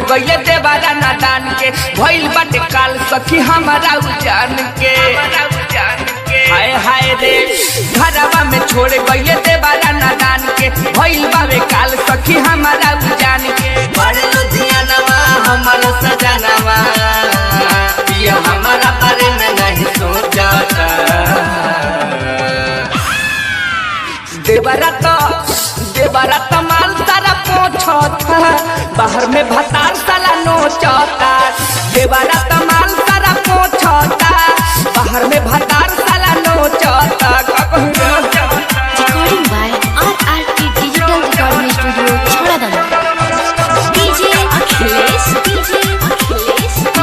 गइले देवारा नादान के भइल बाटे काल सखी हमारा उजान के हाय हाय रे घरवा में छोड़ गइले देवारा नादान के भइल बावे काल सखी हमारा उजान के बड़े लुधियानवा हमारा सजनवा ये हमारा बारे में नहीं सोचता देवारा तो माल सारा पोछता बाहर में भतार साला नोचता देवारा तो माल सारा पोछता बाहर में भतार साला नोचता Recording by RRT Digital Recording Studio, Chhoradana. DJ Akhilesh,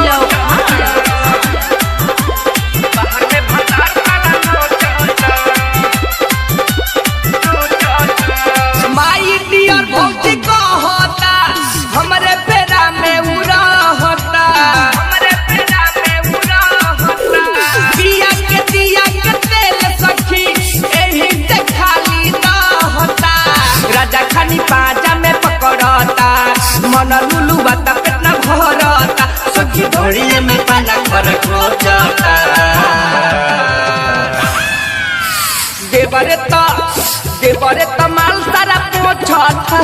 Lohan. बाहर में भतार साला नोचता माई डियर भौजी को होता हमरे पेरा में उड़ा होता दिया के तेल सखी एही से खाली ना होता राजा खानी पाजा में पकड़ता मन लुलु बाता पेट न भरता सखी धोड़िए में पाना कर खोजता देवरे तो माल सारा पोछता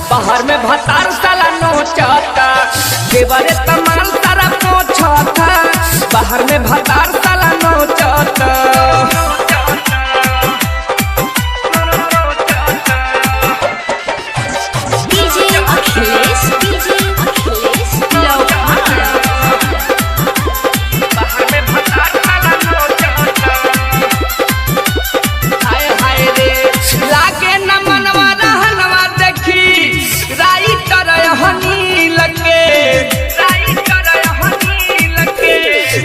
बाहर में भतार साला नोचता देवरे तो माल सारा पोछता बाहर में भतार साला नोचता DJ Akhilesh, Lohan. बाहर में भतार साला नोचता हाय हाय रे लागे न मनवा रहनवा देखी राइटर हनी लगे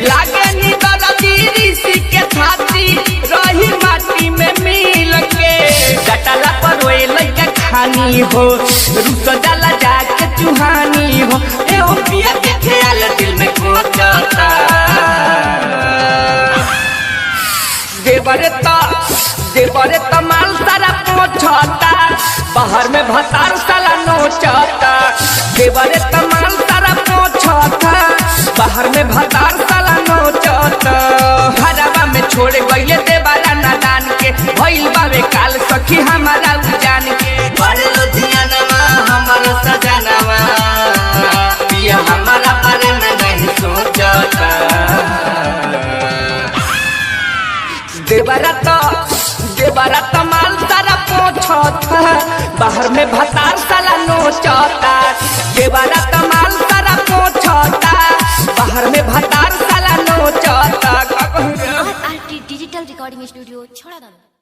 लागे नी दरदी ऋषि के छाती रही माटी में मिल के डटला पर रोए लइका खानी हो रुस जाला जाके चुहानी हो ए ओ पिया के ख्याल दिल में खोजता देवरे तो माल सारा पोछता बाहर में भतार साला नोचता देवरे तो माल सारा पोछता बाहर में भतार साला नोचता घरवा में छोड़ गइले देवारा नादान के भइल बावे काल सखी हमारा उजान के बड़े लुधियानवा हमारा सजनवा ये हमारा बारे में नहीं सोचता देवारा तो माल सारा पोछता बाहर में भतार साला नोचता देवारा तो माल सारा पोछता बाहर में भतार साला नोचता RRT Digital Recording Studio, Chhoradana.